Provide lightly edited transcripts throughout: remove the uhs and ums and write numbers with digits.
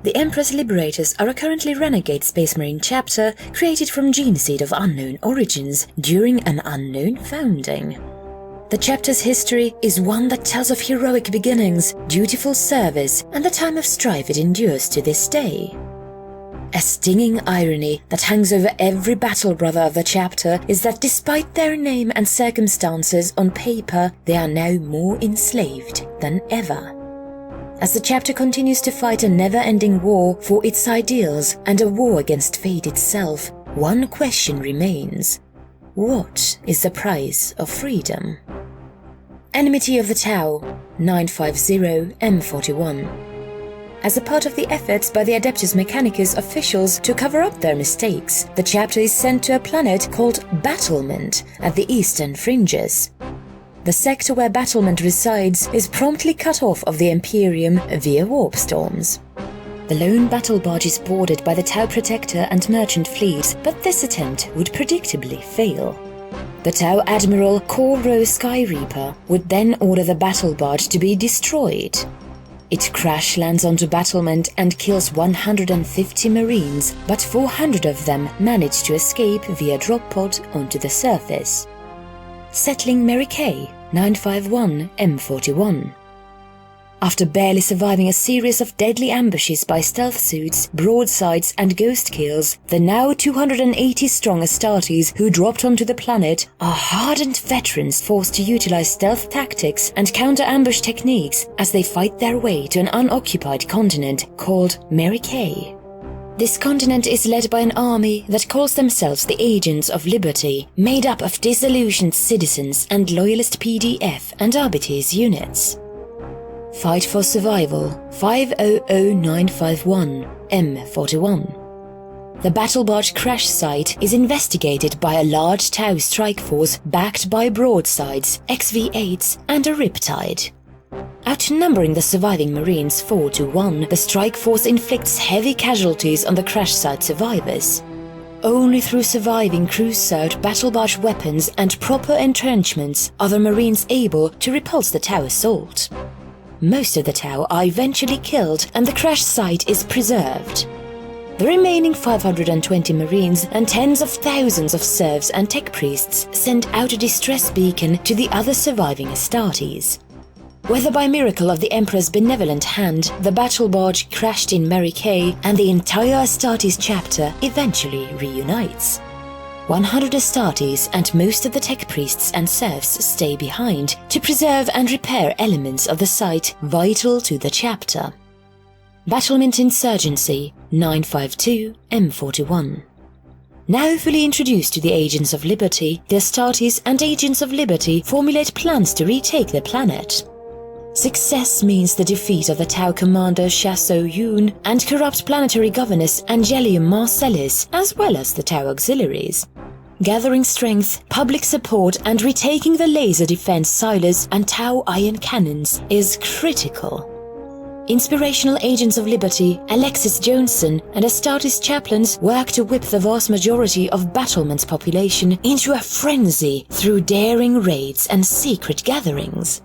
The Empress Liberators are a currently renegade Space Marine chapter created from geneseed of unknown origins during an unknown founding. The chapter's history is one that tells of heroic beginnings, dutiful service, and the time of strife it endures to this day. A stinging irony that hangs over every battle brother of the chapter is that despite their name and circumstances on paper, they are now more enslaved than ever. As the chapter continues to fight a never-ending war for its ideals and a war against fate itself, one question remains. What is the price of freedom? Enmity of the Tau, 950M41. As a part of the efforts by the Adeptus Mechanicus officials to cover up their mistakes, the chapter is sent to a planet called Battlement at the eastern fringes. The sector where Battlement resides is promptly cut off of the Imperium via warp storms. The lone battle barge is boarded by the Tau Protector and merchant fleets, but this attempt would predictably fail. The Tau Admiral Koro Sky Reaper would then order the battle barge to be destroyed. It crash lands onto Battlement and kills 150 Marines, but 400 of them manage to escape via drop pod onto the surface. Settling Mary Kay, 951M41. After barely surviving a series of deadly ambushes by stealth suits, broadsides and ghost kills, the now 280-strong Astartes who dropped onto the planet are hardened veterans forced to utilize stealth tactics and counter-ambush techniques as they fight their way to an unoccupied continent called Mary Kay. This continent is led by an army that calls themselves the Agents of Liberty, made up of disillusioned citizens and loyalist PDF and Arbites units. Fight for Survival 500951 M41. The battle barge crash site is investigated by a large Tau strike force backed by broadsides, XV-8s and a riptide. Outnumbering the surviving Marines 4-1, the strike force inflicts heavy casualties on the crash site survivors. Only through surviving cruise-served battle barge weapons and proper entrenchments are the Marines able to repulse the Tau assault. Most of the Tau are eventually killed and the crash site is preserved. The remaining 520 Marines and tens of thousands of serfs and tech priests send out a distress beacon to the other surviving Astartes. Whether by miracle of the Emperor's benevolent hand, the battle barge crashed in Mary Kay and the entire Astartes chapter eventually reunites. 100 Astartes and most of the tech priests and serfs stay behind to preserve and repair elements of the site vital to the chapter. Battlement Insurgency 952M41. Now fully introduced to the Agents of Liberty, the Astartes and Agents of Liberty formulate plans to retake the planet. Success means the defeat of the Tau commander Chasso Yoon and corrupt planetary governess Angelium Marcellis, as well as the Tau auxiliaries. Gathering strength, public support and retaking the laser defense silos and Tau ion cannons is critical. Inspirational Agents of Liberty, Alexis Johnson and Astartes chaplains work to whip the vast majority of Battlement's population into a frenzy through daring raids and secret gatherings.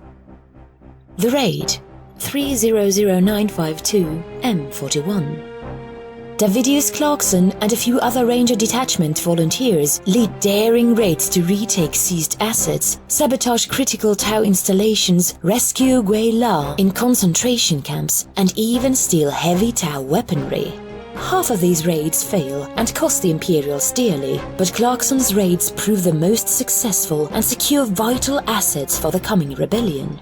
The Raid 300952M41. Davidius Clarkson and a few other Ranger Detachment volunteers lead daring raids to retake seized assets, sabotage critical Tau installations, rescue Gui La in concentration camps, and even steal heavy Tau weaponry. Half of these raids fail and cost the Imperials dearly, but Clarkson's raids prove the most successful and secure vital assets for the coming rebellion.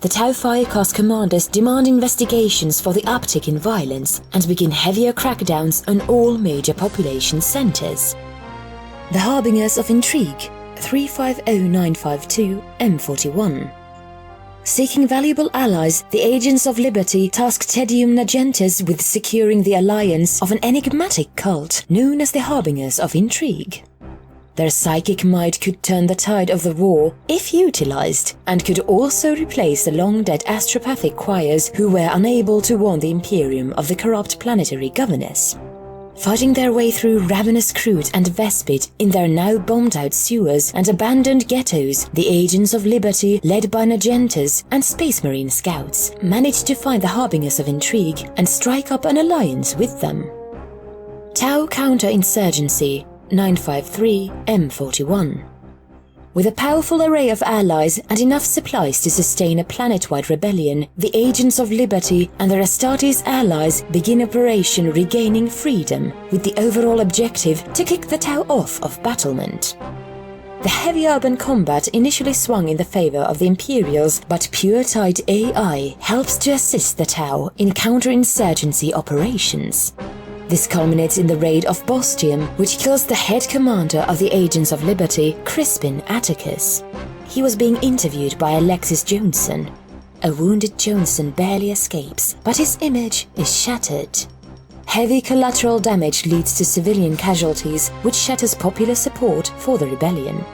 The Tau Firecast commanders demand investigations for the uptick in violence and begin heavier crackdowns on all major population centers. The Harbingers of Intrigue 350952M41. Seeking valuable allies, the Agents of Liberty task Tedium Nagentes with securing the alliance of an enigmatic cult known as the Harbingers of Intrigue. Their psychic might could turn the tide of the war, if utilized, and could also replace the long-dead astropathic choirs who were unable to warn the Imperium of the corrupt planetary governess. fighting their way through ravenous Kroot and Vespid in their now bombed-out sewers and abandoned ghettos. The Agents of Liberty, led by Nagentas and Space Marine scouts, managed to find the harbingers of intrigue and strike up an alliance with them. Tau Counter-Insurgency 953 M41. With a powerful array of allies and enough supplies to sustain a planet-wide rebellion, the Agents of Liberty and the Astartes allies begin Operation Regaining Freedom, with the overall objective to kick the Tau off of Battlement. The heavy urban combat initially swung in the favor of the Imperials, but pure-tide AI helps to assist the Tau in counter-insurgency operations. This culminates in the raid of Bostium, which kills the head commander of the Agents of Liberty, Crispin Atticus. He was being interviewed by Alexis Johnson. A wounded Johnson barely escapes, but his image is shattered. Heavy collateral damage leads to civilian casualties, which shatters popular support for the rebellion.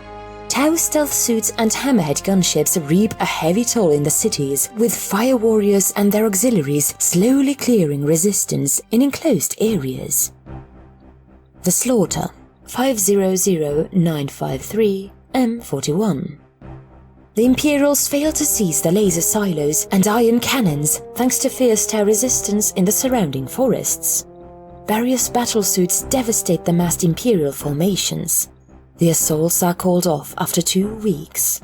Tau stealth suits and hammerhead gunships reap a heavy toll in the cities, with fire warriors and their auxiliaries slowly clearing resistance in enclosed areas. The Slaughter 500953 M41. The Imperials fail to seize the laser silos and iron cannons thanks to fierce Tau resistance in the surrounding forests. Various battlesuits devastate the massed Imperial formations. The assaults are called off after 2 weeks.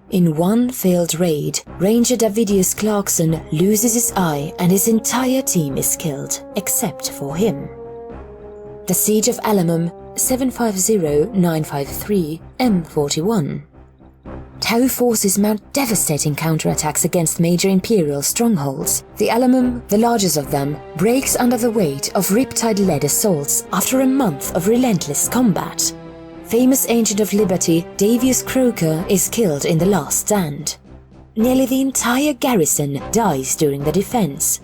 In one failed raid, Ranger Davidius Clarkson loses his eye and his entire team is killed, except for him. The Siege of Alamum 750953 M41. Tau forces mount devastating counterattacks against major Imperial strongholds. The Alamum, the largest of them, breaks under the weight of Riptide-led assaults after a month of relentless combat. Famous Agent of Liberty, Davius Croker, is killed in the last stand. Nearly the entire garrison dies during the defense.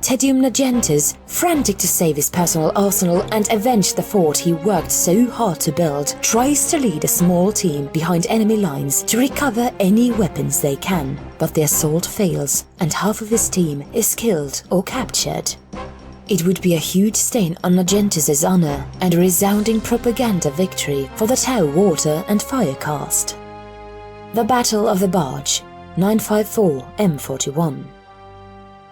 Tedium Nagentas, frantic to save his personal arsenal and avenge the fort he worked so hard to build, tries to lead a small team behind enemy lines to recover any weapons they can, but the assault fails and half of his team is killed or captured. It would be a huge stain on Nagentas' honor and a resounding propaganda victory for the Tau water and fire caste. The Battle of the Barge 954 M41.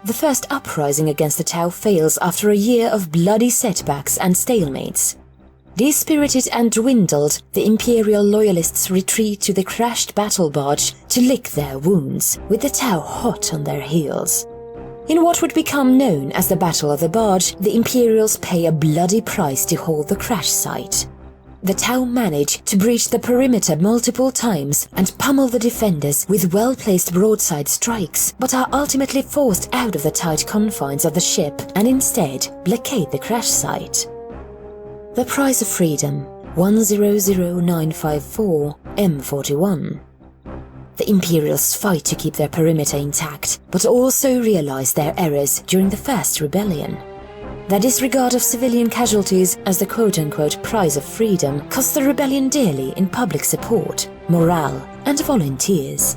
The first uprising against the Tau fails after a year of bloody setbacks and stalemates. Dispirited and dwindled, the Imperial loyalists retreat to the crashed battle barge to lick their wounds, with the Tau hot on their heels. In what would become known as the Battle of the Barge, the Imperials pay a bloody price to hold the crash site. The Tau manage to breach the perimeter multiple times and pummel the defenders with well-placed broadside strikes, but are ultimately forced out of the tight confines of the ship and instead blockade the crash site. The Price of Freedom 100954 M41. The Imperials fight to keep their perimeter intact, but also realize their errors during the first rebellion. Their disregard of civilian casualties as the quote-unquote price of freedom cost the rebellion dearly in public support, morale, and volunteers.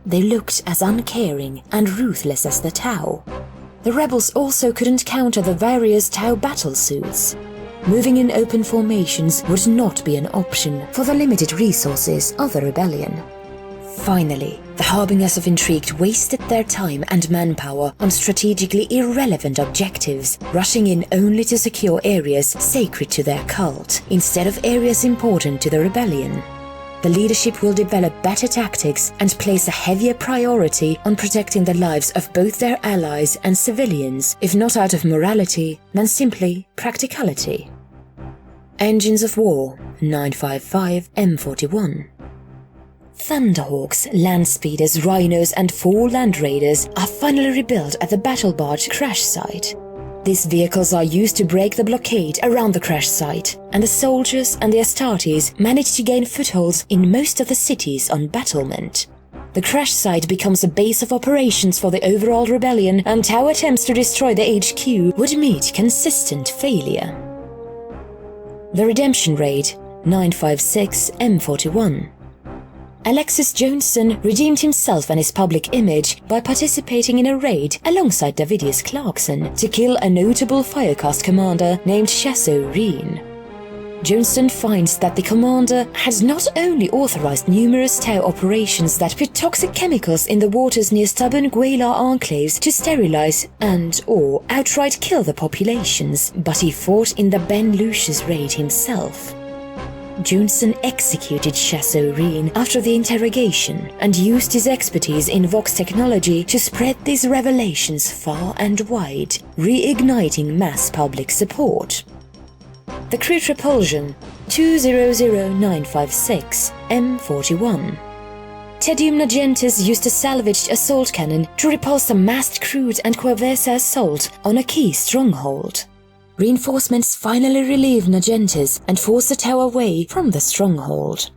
They looked as uncaring and ruthless as the Tau. The rebels also couldn't counter the various Tau battlesuits. Moving in open formations would not be an option for the limited resources of the rebellion. Finally, the Harbingers of Intrigue wasted their time and manpower on strategically irrelevant objectives, rushing in only to secure areas sacred to their cult, instead of areas important to the rebellion. The leadership will develop better tactics and place a heavier priority on protecting the lives of both their allies and civilians, if not out of morality, then simply practicality. Engines of War 955 M41. Thunderhawks, Landspeeders, Rhinos and 4 Land Raiders are finally rebuilt at the battle barge crash site. These vehicles are used to break the blockade around the crash site, and the soldiers and the Astartes manage to gain footholds in most of the cities on Battlement. The crash site becomes a base of operations for the overall rebellion, and Tau attempts to destroy the HQ would meet consistent failure. The Redemption Raid 956 M41. Alexis Johnson redeemed himself and his public image by participating in a raid alongside Davidius Clarkson to kill a notable Firecast commander named Chasseur-Reen. Johnson finds that the commander had not only authorized numerous Tau operations that put toxic chemicals in the waters near stubborn Gwalar enclaves to sterilize and/or outright kill the populations, but he fought in the Ben Lucius raid himself. Johnson executed Chasseur-Reen after the interrogation and used his expertise in Vox technology to spread these revelations far and wide, reigniting mass public support. The Crude Repulsion 200956 M41. Tedium Nagentis used a salvaged assault cannon to repulse a massed Crude and Quaversa assault on a key stronghold. Reinforcements finally relieved Nagentis and forced the Tau away from the stronghold.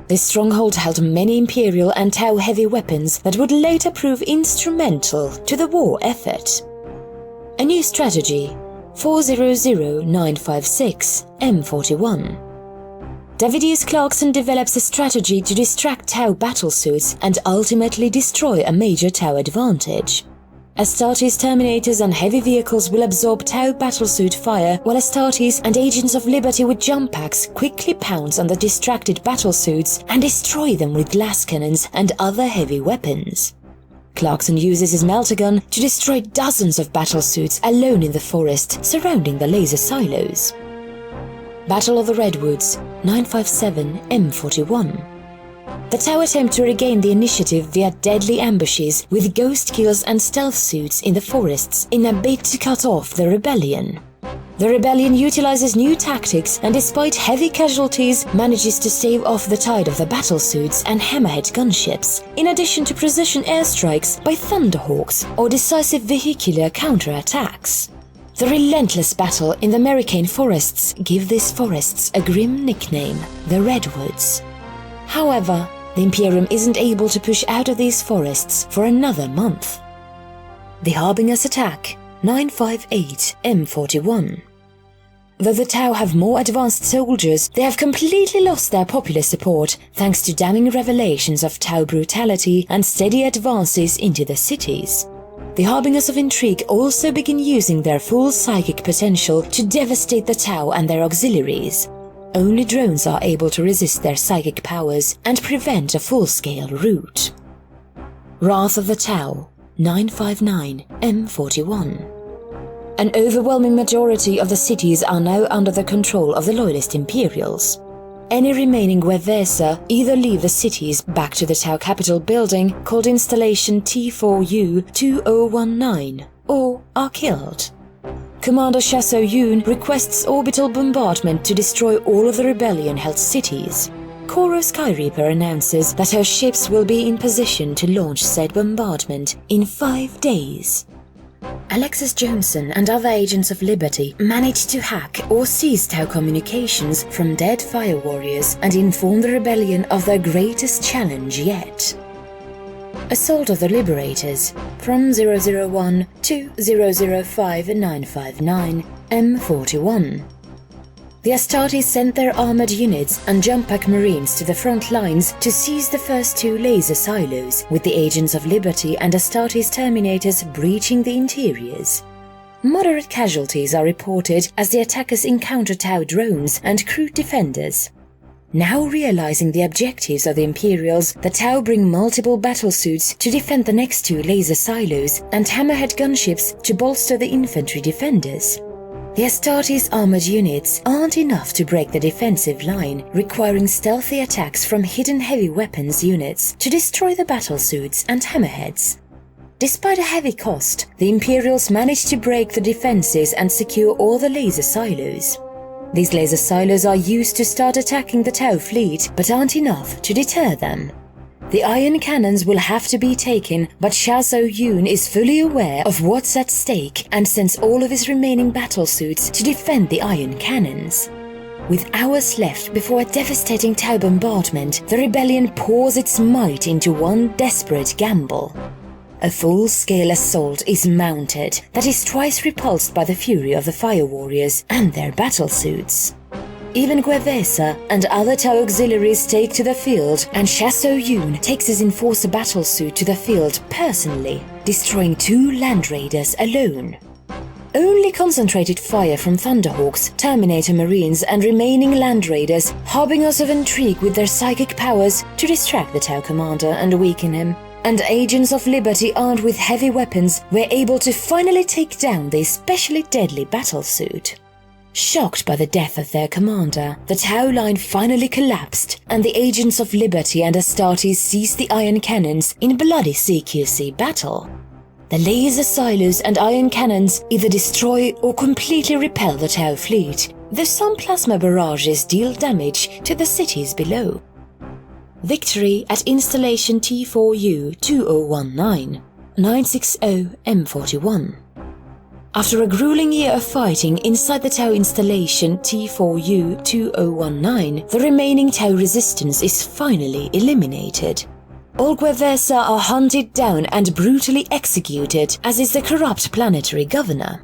This stronghold held many Imperial and Tau heavy weapons that would later prove instrumental to the war effort. A new strategy 400956 M41. Davidius Clarkson develops a strategy to distract Tau battlesuits and ultimately destroy a major Tau advantage. Astartes Terminators and heavy vehicles will absorb Tau battlesuit fire, while Astartes and Agents of Liberty with jump packs quickly pounce on the distracted battlesuits and destroy them with glass cannons and other heavy weapons. Clarkson uses his melter gun to destroy dozens of battlesuits alone in the forest surrounding the laser silos. Battle of the Redwoods 957 M41. The Tau attempt to regain the initiative via deadly ambushes with ghost kills and stealth suits in the forests in a bid to cut off the rebellion. The rebellion utilizes new tactics and despite heavy casualties manages to stave off the tide of the battlesuits and hammerhead gunships, in addition to precision airstrikes by Thunderhawks or decisive vehicular counterattacks. The relentless battle in the American forests give these forests a grim nickname, the Redwoods. However, the Imperium isn't able to push out of these forests for another month. The Harbinger's Attack 958 M41. Though the Tau have more advanced soldiers, they have completely lost their popular support thanks to damning revelations of Tau brutality and steady advances into the cities. The Harbingers of Intrigue also begin using their full psychic potential to devastate the Tau and their auxiliaries. Only drones are able to resist their psychic powers and prevent a full-scale rout. Wrath of the Tau 959 M41. An overwhelming majority of the cities are now under the control of the Loyalist Imperials. Any remaining Gueversa either leave the cities back to the Tau capital building called Installation T4U-2019 or are killed. Commander Chasseur-Reen requests orbital bombardment to destroy all of the rebellion-held cities. Koro Skyreaper announces that her ships will be in position to launch said bombardment in 5 days. Alexis Johnson and other Agents of Liberty managed to hack or seize Tau communications from dead fire warriors and inform the rebellion of their greatest challenge yet. Assault of the Liberators from 001 to 005959 M41. The Astartes sent their armored units and jump-pack marines to the front lines to seize the first 2 laser silos, with the Agents of Liberty and Astartes Terminators breaching the interiors. Moderate casualties are reported as the attackers encounter Tau drones and crew defenders. Now realizing the objectives of the Imperials, the Tau bring multiple battlesuits to defend the next 2 laser silos and hammerhead gunships to bolster the infantry defenders. The Astartes armored units aren't enough to break the defensive line, requiring stealthy attacks from hidden heavy weapons units to destroy the battlesuits and hammerheads. Despite a heavy cost, the Imperials managed to break the defenses and secure all the laser silos. These laser silos are used to start attacking the Tau fleet, but aren't enough to deter them. The iron cannons will have to be taken, but Chasseur-Reen is fully aware of what's at stake and sends all of his remaining battlesuits to defend the iron cannons. With hours left before a devastating Tau bombardment, the rebellion pours its might into one desperate gamble. A full-scale assault is mounted that is twice repulsed by the fury of the fire warriors and their battlesuits. Even Guevesa and other Tau auxiliaries take to the field, and Chasso Yun takes his enforcer battlesuit to the field personally, destroying 2 land raiders alone. Only concentrated fire from Thunderhawks, Terminator Marines and remaining land raiders, harbingers of intrigue with their psychic powers to distract the Tau commander and weaken him, and agents of Liberty armed with heavy weapons were able to finally take down the especially deadly battlesuit. Shocked by the death of their commander, the Tau line finally collapsed, and the agents of Liberty and Astartes seized the iron cannons in bloody CQC battle. The laser silos and iron cannons either destroy or completely repel the Tau fleet, though some plasma barrages deal damage to the cities below. Victory at Installation T4U 2019, 960 M41. After a grueling year of fighting inside the Tau installation T4U 2019, the remaining Tau resistance is finally eliminated. All Guevesa are hunted down and brutally executed, as is the corrupt planetary governor.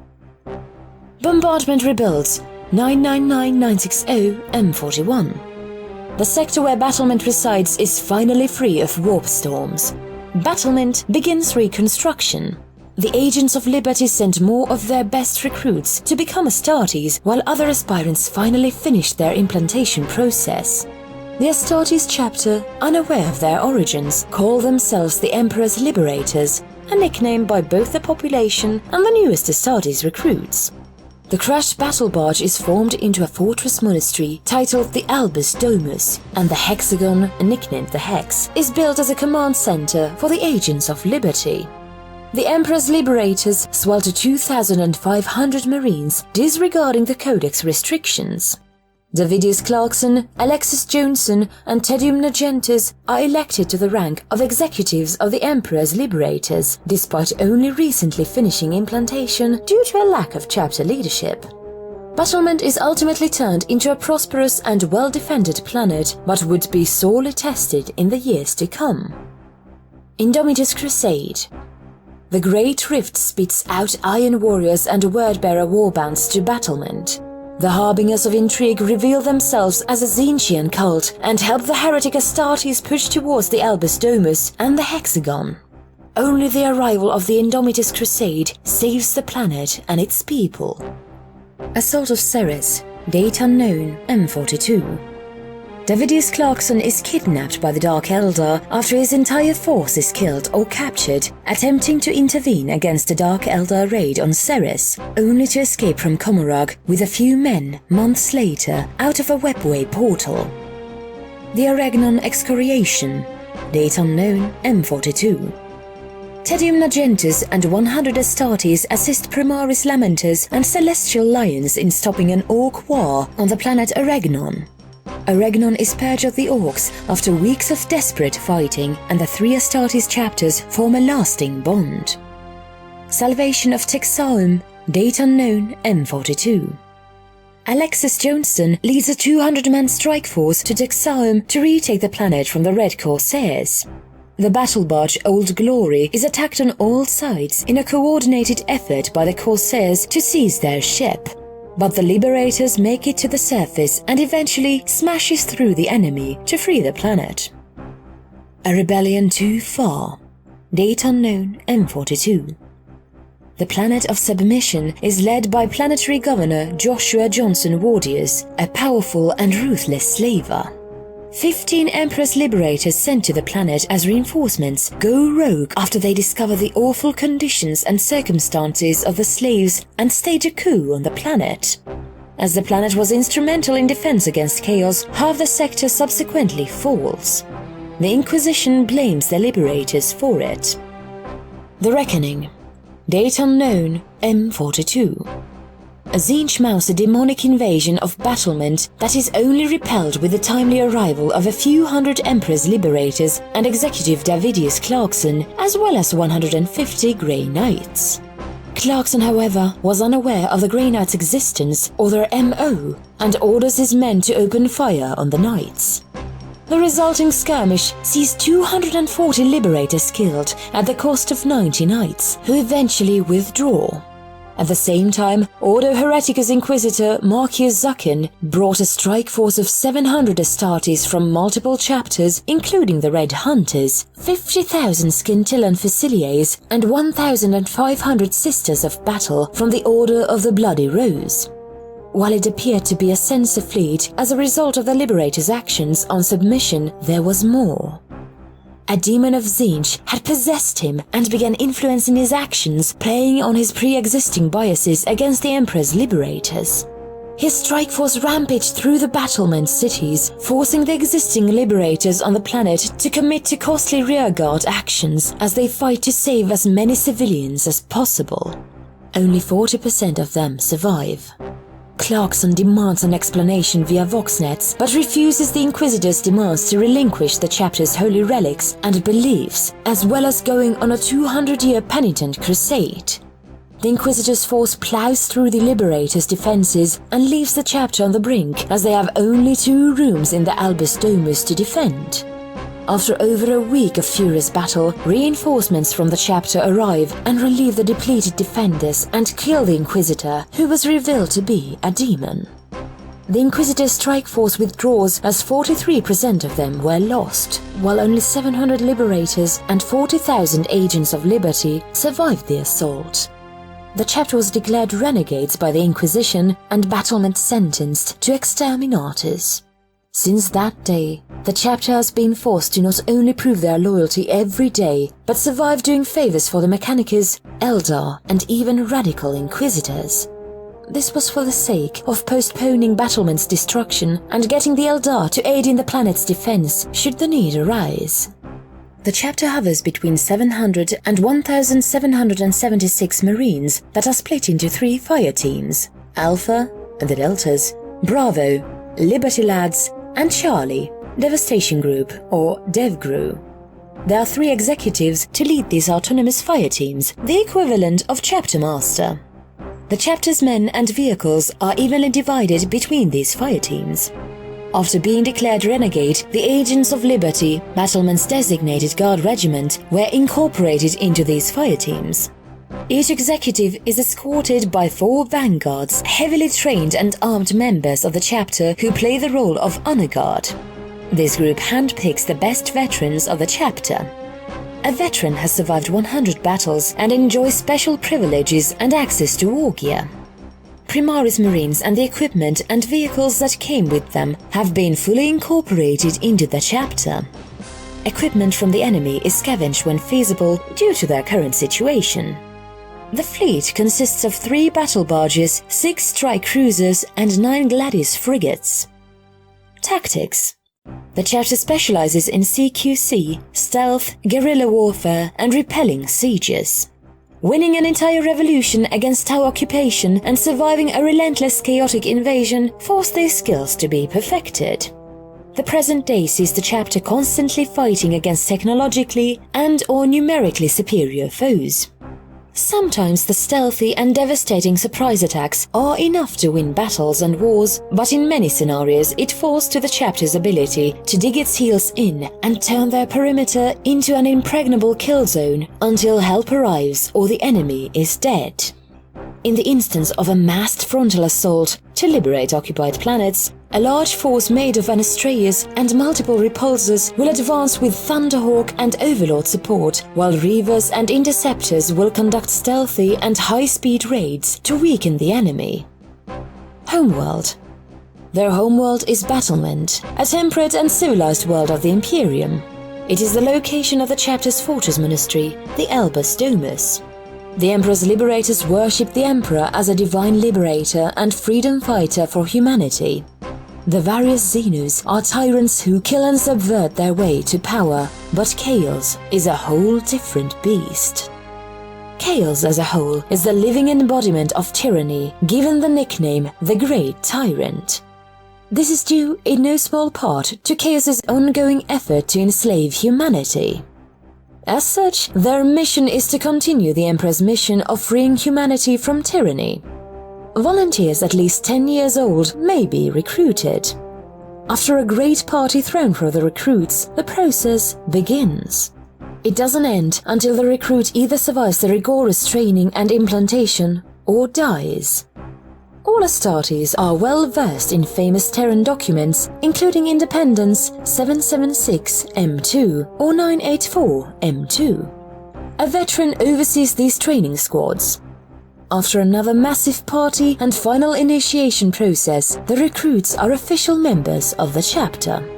Bombardment rebuilds 960 M41. The sector where Battlement resides is finally free of warp storms. Battlement begins reconstruction. The agents of Liberty send more of their best recruits to become Astartes, while other aspirants finally finish their implantation process. The Astartes chapter, unaware of their origins, call themselves the Emperor's Liberators, a nickname by both the population and the newest Astartes recruits. The crashed battle barge is formed into a fortress monastery titled the Albus Domus, and the hexagon, nicknamed the Hex, is built as a command center for the agents of Liberty. The Emperor's Liberators swell to 2,500 Marines, disregarding the Codex restrictions. Davidius Clarkson, Alexis Johnson, and Tedium Nagentis are elected to the rank of executives of the Emperor's Liberators, despite only recently finishing implantation due to a lack of chapter leadership. Battlement is ultimately turned into a prosperous and well-defended planet, but would be sorely tested in the years to come. Indomitus Crusade. The Great Rift spits out Iron Warriors and Wordbearer warbands to Battlement. The Harbingers of Intrigue reveal themselves as a Zinchian cult and help the heretic Astartes push towards the Albus Domus and the Hexagon. Only the arrival of the Indomitus Crusade saves the planet and its people. Assault of Ceres, date unknown, M42. Davidius Clarkson is kidnapped by the Dark Eldar after his entire force is killed or captured, attempting to intervene against the Dark Eldar raid on Ceres, only to escape from Komarag with a few men months later out of a webway portal. The Aregnon Excoriation, date unknown, M42. Tedium Nagentis and 100 Astartes assist Primaris Lamenters and Celestial Lions in stopping an Orc war on the planet Aregnon. Aregnon is purged of the Orcs after weeks of desperate fighting, and the 3 Astartes chapters form a lasting bond. Salvation of Texaum, date unknown, M42. Alexis Johnson leads a 200-man strike force to Texaum to retake the planet from the Red Corsairs. The battle barge Old Glory is attacked on all sides in a coordinated effort by the Corsairs to seize their ship. But the Liberators make it to the surface and eventually smashes through the enemy to free the planet. A rebellion too far. Date unknown, M42. The planet of submission is led by planetary governor Joshua Johnson Wardius, a powerful and ruthless slaver. 15 Emperor's Liberators sent to the planet as reinforcements go rogue after they discover the awful conditions and circumstances of the slaves and stage a coup on the planet. As the planet was instrumental in defense against chaos, half the sector subsequently falls. The Inquisition blames the Liberators for it. The Reckoning. Date unknown, M42. A Zinch mounts a demonic invasion of Battlement that is only repelled with the timely arrival of a few hundred Emperor's Liberators and Executive Davidius Clarkson, as well as 150 Grey Knights. Clarkson, however, was unaware of the Grey Knights' existence or their MO, and orders his men to open fire on the Knights. The resulting skirmish sees 240 Liberators killed at the cost of 90 Knights, who eventually withdraw. At the same time, Ordo Hereticus Inquisitor Marcius Zucken brought a strike force of 700 Astartes from multiple chapters, including the Red Hunters, 50,000 Scintillan Faciliers, and 1,500 Sisters of Battle from the Order of the Bloody Rose. While it appeared to be a censor fleet as a result of the Liberators' actions on submission, there was more. A demon of Tzeentch had possessed him and began influencing his actions, playing on his pre-existing biases against the Emperor's Liberators. His strike force rampaged through the Battlement cities, forcing the existing Liberators on the planet to commit to costly rearguard actions as they fight to save as many civilians as possible. Only 40% of them survive. Clarkson demands an explanation via Voxnets, but refuses the Inquisitor's demands to relinquish the chapter's holy relics and beliefs, as well as going on a 200-year penitent crusade. The Inquisitor's force plows through the Liberators' defenses and leaves the chapter on the brink, as they have only 2 rooms in the Albus Domus to defend. After over a week of furious battle, reinforcements from the chapter arrive and relieve the depleted defenders and kill the Inquisitor, who was revealed to be a demon. The Inquisitor's strike force withdraws as 43% of them were lost, while only 700 Liberators and 40,000 Agents of Liberty survived the assault. The chapter was declared renegades by the Inquisition and Battlement sentenced to exterminatus. Since that day, the chapter has been forced to not only prove their loyalty every day, but survive doing favors for the Mechanicus, Eldar, and even radical Inquisitors. This was for the sake of postponing Battlement's destruction and getting the Eldar to aid in the planet's defense should the need arise. The chapter hovers between 700 and 1,776 Marines that are split into 3 fire teams: Alpha, the Deltas, Bravo, Liberty Lads, and Charlie, Devastation Group, or DevGru. There are 3 executives to lead these autonomous fire teams, the equivalent of Chapter Master. The chapter's men and vehicles are evenly divided between these fire teams. After being declared renegade, the Agents of Liberty, Battlement's designated guard regiment, were incorporated into these fire teams. Each executive is escorted by 4 vanguards, heavily trained and armed members of the chapter who play the role of honor guard. This group handpicks the best veterans of the chapter. A veteran has survived 100 battles and enjoys special privileges and access to war gear. Primaris Marines and the equipment and vehicles that came with them have been fully incorporated into the chapter. Equipment from the enemy is scavenged when feasible due to their current situation. The fleet consists of 3 battle barges, 6 strike cruisers, and 9 Gladius frigates. Tactics. The chapter specializes in CQC, stealth, guerrilla warfare, and repelling sieges. Winning an entire revolution against Tau occupation and surviving a relentless chaotic invasion forced their skills to be perfected. The present day sees the chapter constantly fighting against technologically and/or numerically superior foes. Sometimes the stealthy and devastating surprise attacks are enough to win battles and wars, but in many scenarios it falls to the chapter's ability to dig its heels in and turn their perimeter into an impregnable kill zone until help arrives or the enemy is dead. In the instance of a massed frontal assault to liberate occupied planets, a large force made of Anastraeus and multiple repulsors will advance with Thunderhawk and Overlord support, while Reavers and Interceptors will conduct stealthy and high-speed raids to weaken the enemy. Homeworld. Their homeworld is Battlement, a temperate and civilized world of the Imperium. It is the location of the chapter's fortress monastery, the Albus Domus. The Emperor's Liberators worship the Emperor as a divine liberator and freedom fighter for humanity. The various Xenus are tyrants who kill and subvert their way to power, but Chaos is a whole different beast. Chaos as a whole is the living embodiment of tyranny, given the nickname the Great Tyrant. This is due in no small part to Chaos's ongoing effort to enslave humanity. As such, their mission is to continue the Emperor's mission of freeing humanity from tyranny. Volunteers at least 10 years old may be recruited. After a great party thrown for the recruits, the process begins. It doesn't end until the recruit either survives the rigorous training and implantation, or dies. All Astartes are well versed in famous Terran documents, including Independence 776 M2 or 984 M2. A veteran oversees these training squads. After another massive party and final initiation process, the recruits are official members of the chapter.